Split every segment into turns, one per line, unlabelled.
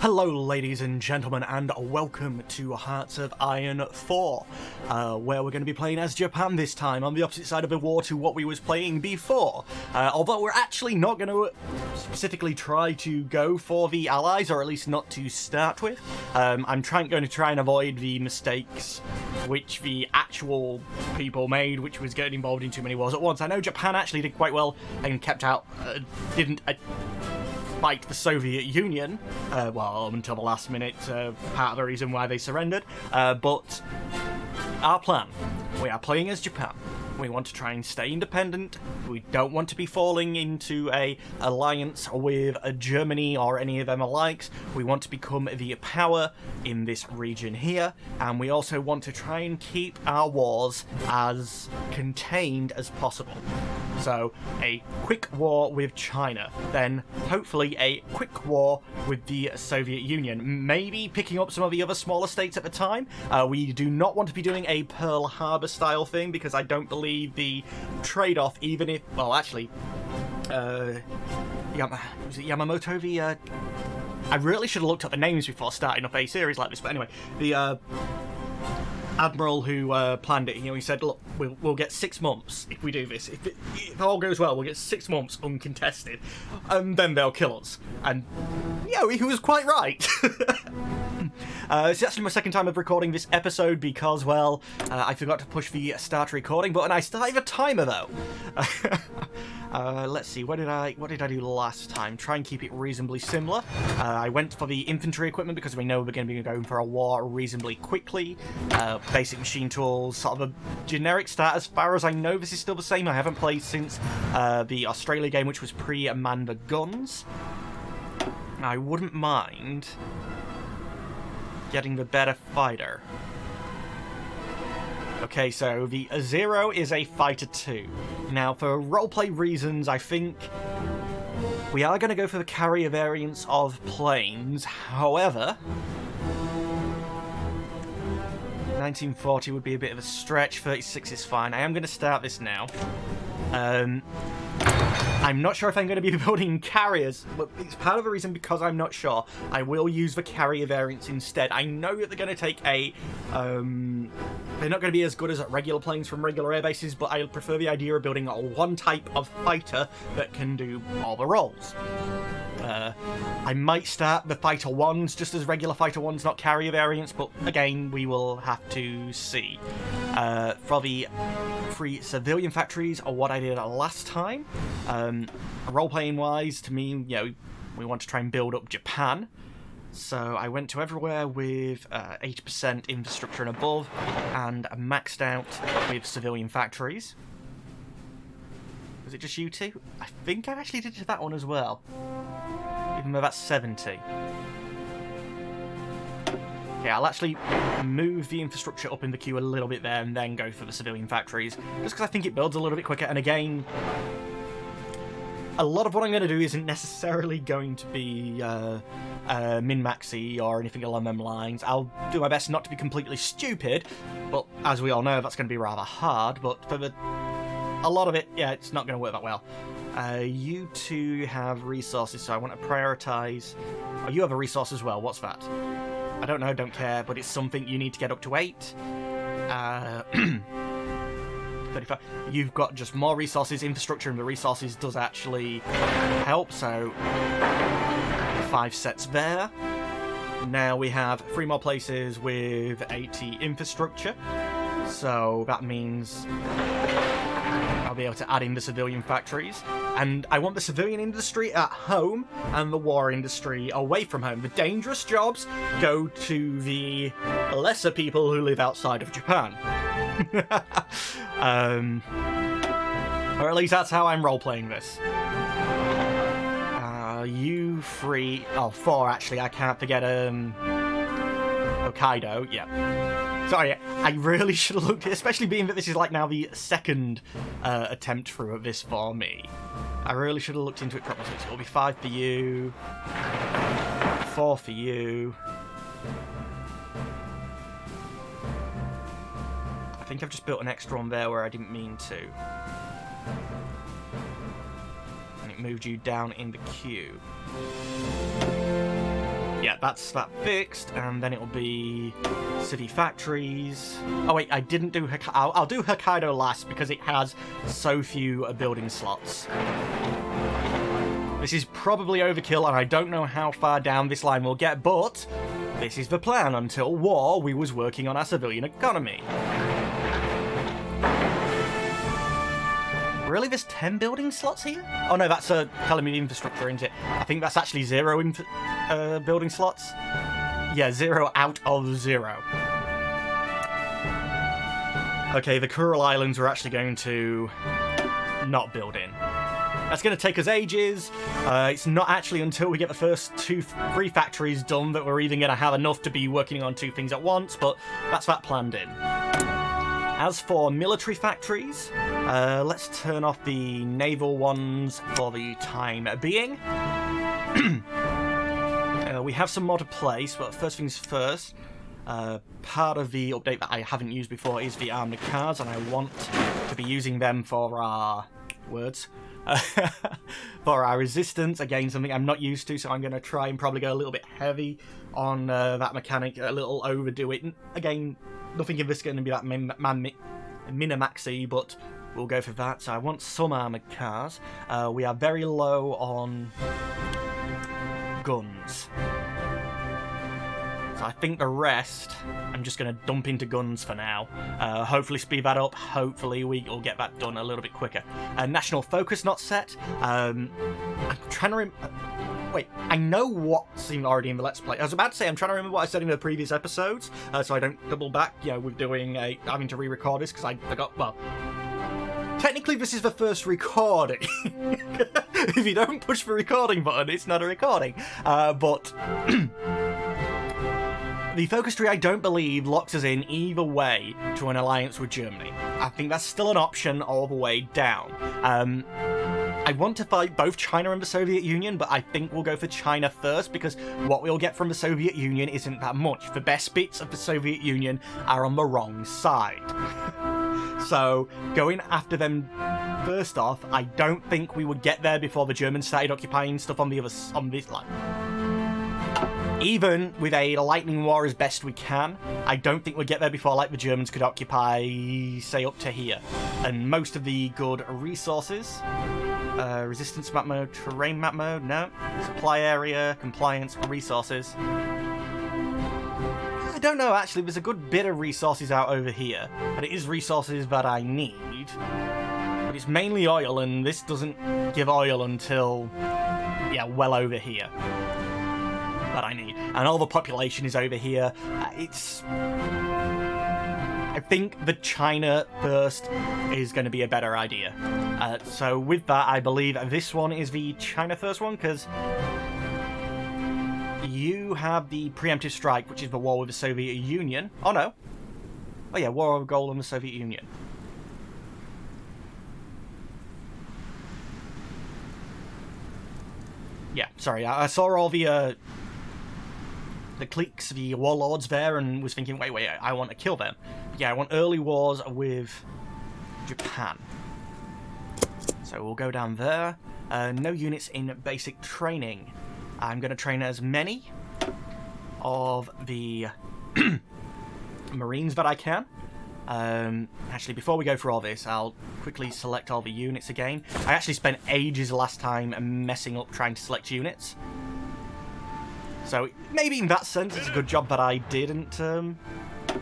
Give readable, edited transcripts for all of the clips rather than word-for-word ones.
Hello ladies and gentlemen, and welcome to Hearts of Iron 4, where we're going to be playing as Japan this time, on the opposite side of the war to what we was playing before. Although we're actually not going to specifically try to go for the Allies, or at least not to start with. I'm going to try and avoid the mistakes which the actual people made, which was getting involved in too many wars at once. I know Japan actually did quite well and kept out, didn't fight the Soviet Union, well, until the last minute, part of the reason why they surrendered, but our plan, we are playing as Japan. We want to try and stay independent. We don't want to be falling into a alliance with Germany or any of them alikes. We want to become the power in this region here, and we also want to try and keep our wars as contained as possible. So, a quick war with China, then hopefully a quick war with the Soviet Union, maybe picking up some of the other smaller states at the time. We do not want to be doing a Pearl Harbor style thing, because I don't believe the trade-off, even if, well, actually, was it Yamamoto, I really should have looked up the names before starting up a series like this, but anyway, the admiral who planned it, he said, look, we'll get 6 months if we do this. If all goes well, we'll get 6 months uncontested, and then they'll kill us. And, he was quite right. It's actually my second time of recording this episode because, well, I forgot to push the start recording button. I still have a timer, though. Let's see, what did I do last time? Try and keep it reasonably similar. I went for the infantry equipment because we know we're going to be going for a war reasonably quickly. Basic machine tools, sort of a generic start. As far as I know, this is still the same. I haven't played since the Australia game, which was pre-Amanda Guns. I wouldn't mind getting the better fighter. Okay, so the Zero is a Fighter 2. Now, for roleplay reasons, I think we are going to go for the carrier variants of planes. However, 1940 would be a bit of a stretch. 36 is fine. I am going to start this now. I'm not sure if I'm going to be building carriers, but it's part of the reason because I'm not sure. I will use the carrier variants instead. I know that they're going to take a... they're not going to be as good as regular planes from regular air bases, but I prefer the idea of building one type of fighter that can do all the roles. I might start the Fighter 1s just as regular Fighter 1s, not carrier variants, but again, we will have to see. For the 3 civilian factories, or what I did last time, role-playing wise, to me, we want to try and build up Japan. So I went to everywhere with 80% infrastructure and above, and maxed out with civilian factories. Was it just you two? I think I actually did that one as well. Even though that's 70. Okay, I'll actually move the infrastructure up in the queue a little bit there and then go for the civilian factories. Just because I think it builds a little bit quicker, and again, a lot of what I'm going to do isn't necessarily going to be min-maxy or anything along them lines. I'll do my best not to be completely stupid, but as we all know, that's going to be rather hard, but for a lot of it, it's not going to work that well. You two have resources, so I want to prioritise... Oh, you have a resource as well. What's that? I don't know, don't care, but it's something you need to get up to 8. 35. You've got just more resources. Infrastructure and the resources does actually help, so 5 sets there. Now we have 3 more places with 80 infrastructure, so that means I'll be able to add in the civilian factories. And I want the civilian industry at home and the war industry away from home. The dangerous jobs go to the lesser people who live outside of Japan. Or at least that's how I'm role-playing this. You 3... Oh, 4 actually, I can't forget, Hokkaido, yeah. Sorry, I really should have looked, especially being that this is like now the second attempt through of this for me. I really should have looked into it properly. So it'll be 5 for you, 4 for you. I think I've just built an extra one there where I didn't mean to. And it moved you down in the queue. Yeah, that's that fixed, and then it'll be city factories. Oh wait, I didn't do Hokkaido. I'll do Hokkaido last because it has so few building slots. This is probably overkill, and I don't know how far down this line will get, but this is the plan. Until war, we was working on our civilian economy. Really, there's 10 building slots here? Oh no, that's telling me the infrastructure, isn't it? I think that's actually 0 building slots. Yeah, 0 out of 0. Okay, the Kuril Islands we're actually going to not build in. That's going to take us ages. It's not actually until we get the first 3 factories done that we're even going to have enough to be working on 2 things at once, but that's that planned in. As for military factories, let's turn off the naval ones for the time being. We have some more to place, but first things first, part of the update that I haven't used before is the armoured cars, and I want to be using them for our for our resistance. Again, something I'm not used to, so I'm going to try and probably go a little bit heavy on that mechanic, a little overdo it. And again, nothing of this is going to be that Minimaxy, but we'll go for that. So I want some armoured cars. We are very low on guns. So I think the rest, I'm just going to dump into guns for now. Hopefully speed that up. Hopefully we'll get that done a little bit quicker. National focus not set. I'm trying to wait, I know what's already in the Let's Play. I was about to say, I'm trying to remember what I said in the previous episodes, so I don't double back, with having to re-record this, because I forgot, well, technically this is the first recording. If you don't push the recording button, it's not a recording. But the focus tree, I don't believe, locks us in either way to an alliance with Germany. I think that's still an option all the way down. I want to fight both China and the Soviet Union, but I think we'll go for China first, because what we'll get from the Soviet Union isn't that much. The best bits of the Soviet Union are on the wrong side. So, going after them first off, I don't think we would get there before the Germans started occupying stuff on this line. Even with a lightning war as best we can, I don't think we'll get there before, like, the Germans could occupy, say, up to here. And most of the good resources, resistance map mode, terrain map mode, no. Supply area, compliance, resources. I don't know, actually, there's a good bit of resources out over here, but it is resources that I need. But it's mainly oil, and this doesn't give oil until, well over here. That I need, and all the population is over here. I think the China first is going to be a better idea. So with that, I believe this one is the China first one, because you have the preemptive strike, which is the war with the Soviet Union. Oh no. Oh yeah, war of gold in the Soviet Union. Yeah, sorry, I saw all the cliques, the warlords there, and was thinking, wait, I want to kill them. Yeah, I want early wars with Japan. So we'll go down there. No units in basic training. I'm going to train as many of the Marines that I can. Actually, before we go through all this, I'll quickly select all the units again. I actually spent ages last time messing up trying to select units. So maybe in that sense, it's a good job that I didn't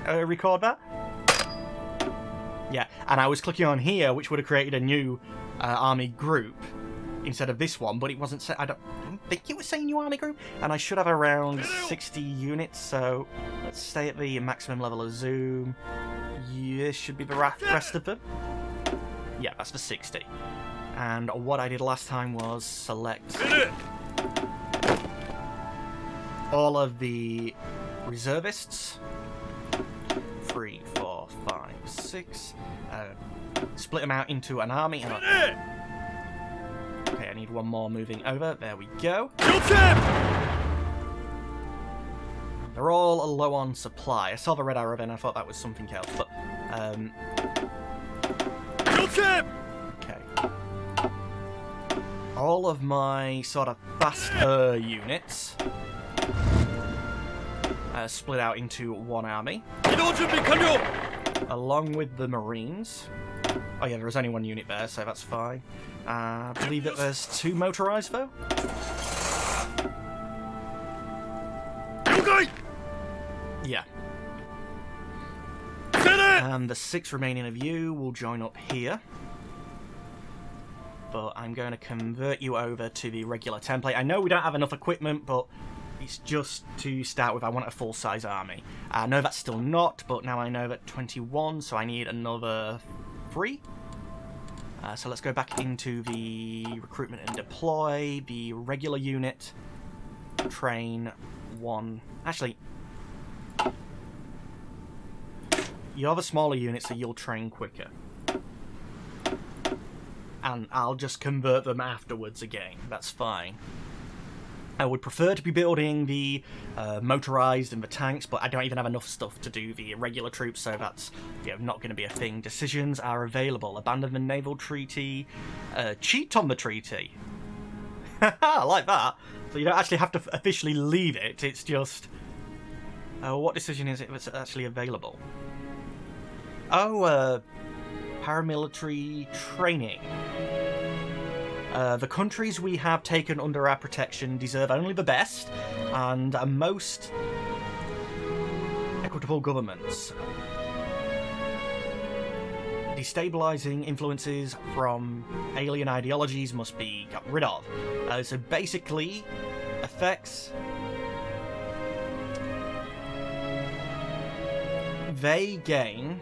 record that. Yeah, and I was clicking on here, which would have created a new army group instead of this one, but it wasn't set. I don't think it was saying new army group, and I should have around 60 units. So let's stay at the maximum level of zoom. Yeah, should be the rest of them. Yeah, that's the 60. And what I did last time was select all of the reservists. 3, 4, 5, 6. Split them out into an army. And okay, I need one more moving over. There we go. They're all low on supply. I saw the red arrow and I thought that was something else, but okay. All of my sort of faster units split out into one army. Along with the Marines. Oh yeah, there was only one unit there, so that's fine. I believe that there's 2 motorized, though.
Okay.
Yeah. And the 6 remaining of you will join up here. But I'm going to convert you over to the regular template. I know we don't have enough equipment, but it's just to start with. I want a full-size army. I know that's still not, but now I know that 21, so I need another 3. So let's go back into the recruitment and deploy. The regular unit, train 1. Actually, you're the smaller unit, so you'll train quicker. And I'll just convert them afterwards again. That's fine. I would prefer to be building the motorized and the tanks, but I don't even have enough stuff to do the regular troops, so that's not going to be a thing. Decisions are available. Abandon the naval treaty. Cheat on the treaty. I like that. So you don't actually have to officially leave it. It's just... what decision is it that's actually available? Oh, paramilitary training. The countries we have taken under our protection deserve only the best and most equitable governments. Destabilizing influences from alien ideologies must be got rid of. So basically, effects... They gain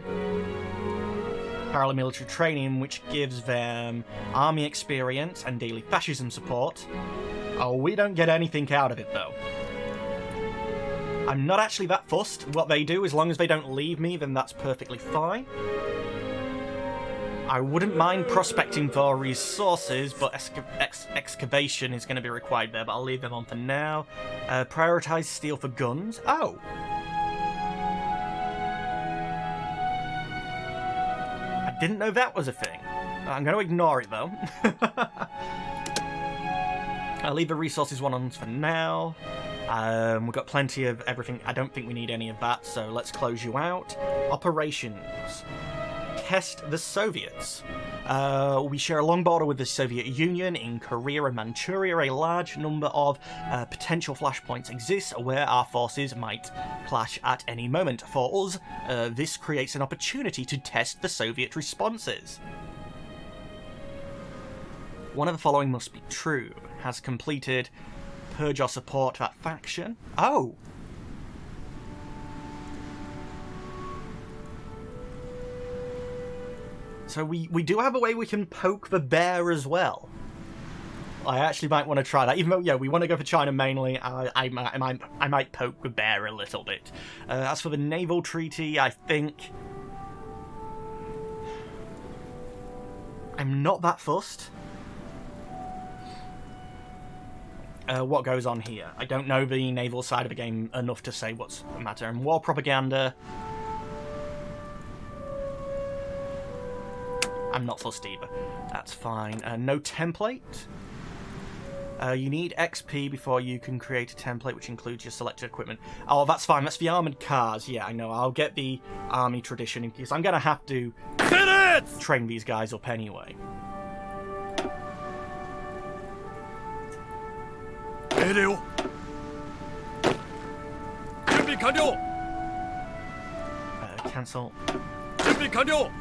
paramilitary training, which gives them army experience and daily fascism support. Oh, we don't get anything out of it, though. I'm not actually that fussed what they do. As long as they don't leave me, then that's perfectly fine. I wouldn't mind prospecting for resources, but excavation is going to be required there, but I'll leave them on for now. Prioritize steel for guns. Oh! Didn't know that was a thing. I'm going to ignore it, though. I'll leave the resources one on for now. We've got plenty of everything. I don't think we need any of that, so let's close you out. Operations. Test the Soviets. We share a long border with the Soviet Union in Korea and Manchuria. A large number of potential flashpoints exist where our forces might clash at any moment. For us, this creates an opportunity to test the Soviet responses. One of the following must be true. Has completed purge or support that faction. Oh! So we do have a way we can poke the bear as well. I actually might want to try that. Even though, yeah, we want to go for China mainly, I might poke the bear a little bit. As for the naval treaty, I think... I'm not that fussed. What goes on here? I don't know the naval side of the game enough to say what's the matter. And war propaganda... I'm not fussed either. That's fine. No template. You need XP before you can create a template, which includes your selected equipment. Oh, that's fine. That's the armoured cars. Yeah, I know. I'll get the army tradition because I'm going to have to train these guys up anyway. Cancel. There we go.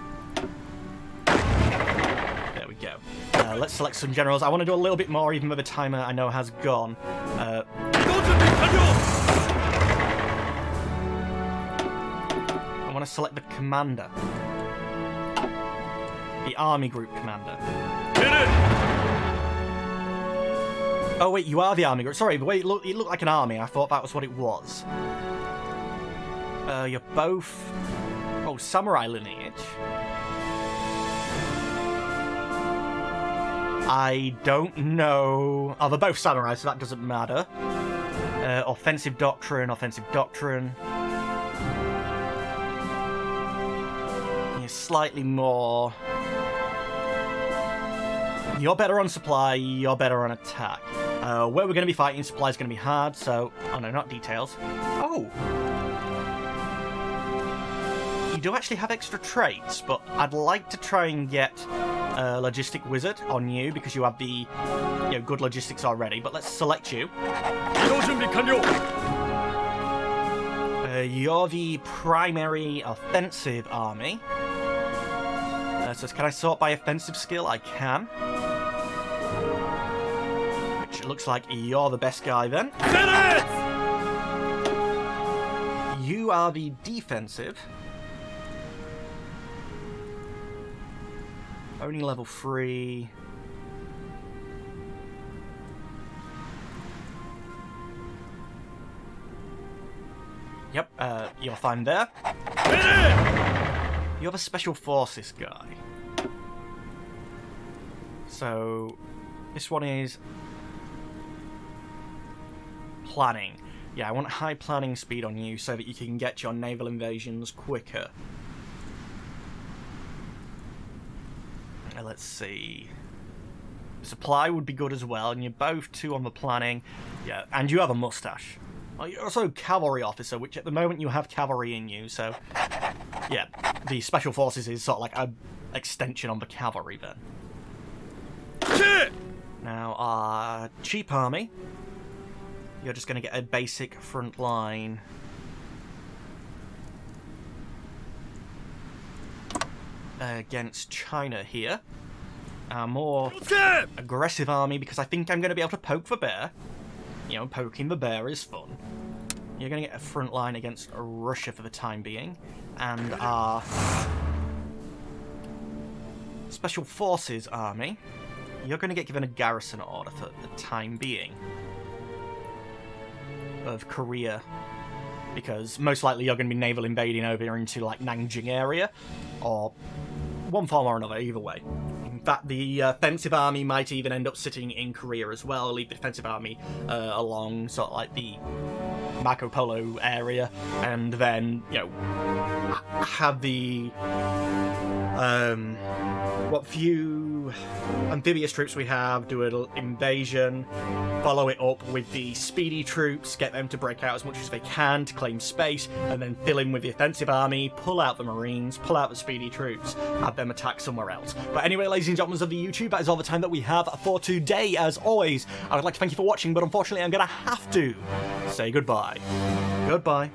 Let's select some generals. I want to do a little bit more, even though the timer I know has gone. I want to select the commander. The army group commander. Oh wait, you are the army group. Sorry, the way it looked like an army. I thought that was what it was. You're both... Oh, samurai lineage. I don't know... Oh, they're both samurai, so that doesn't matter. Offensive doctrine. You're slightly more... You're better on supply, you're better on attack. Where we're going to be fighting, supply is going to be hard, so... Oh no, not details. Oh! You do actually have extra traits, but I'd like to try and get Logistic Wizard on you, because you have the good logistics already, but let's select you. You're the primary offensive army. So can I sort by offensive skill? I can. Which it looks like you're the best guy then. You are the defensive. Only level 3. Yep, you're fine there. You're the Special Forces guy. So, this one is... planning. Yeah, I want high planning speed on you so that you can get your naval invasions quicker. Let's see. Supply would be good as well, and you're both 2 on the planning. Yeah, and you have a mustache. Well, you're also a cavalry officer, which at the moment you have cavalry in you, so... Yeah, the Special Forces is sort of like an extension on the cavalry then. Now, our cheap army. You're just going to get a basic front line. Against China here. Our more aggressive army, because I think I'm going to be able to poke the bear. Poking the bear is fun. You're going to get a front line against Russia for the time being. And our Special Forces army, you're going to get given a garrison order for the time being of Korea, because most likely you're going to be naval invading over into like Nanjing area, or one form or another, either way. In fact, the offensive army might even end up sitting in Korea as well, leave the defensive army along sort of like the Marco Polo area, and then, have the what few amphibious troops we have do an invasion, follow it up with the speedy troops, get them to break out as much as they can to claim space, and then fill in with the offensive army, pull out the marines, pull out the speedy troops, have them attack somewhere else. But anyway, ladies and gentlemen of the YouTube, that is all the time that we have for today. As always, I would like to thank you for watching, but unfortunately I'm going to have to say goodbye. Goodbye.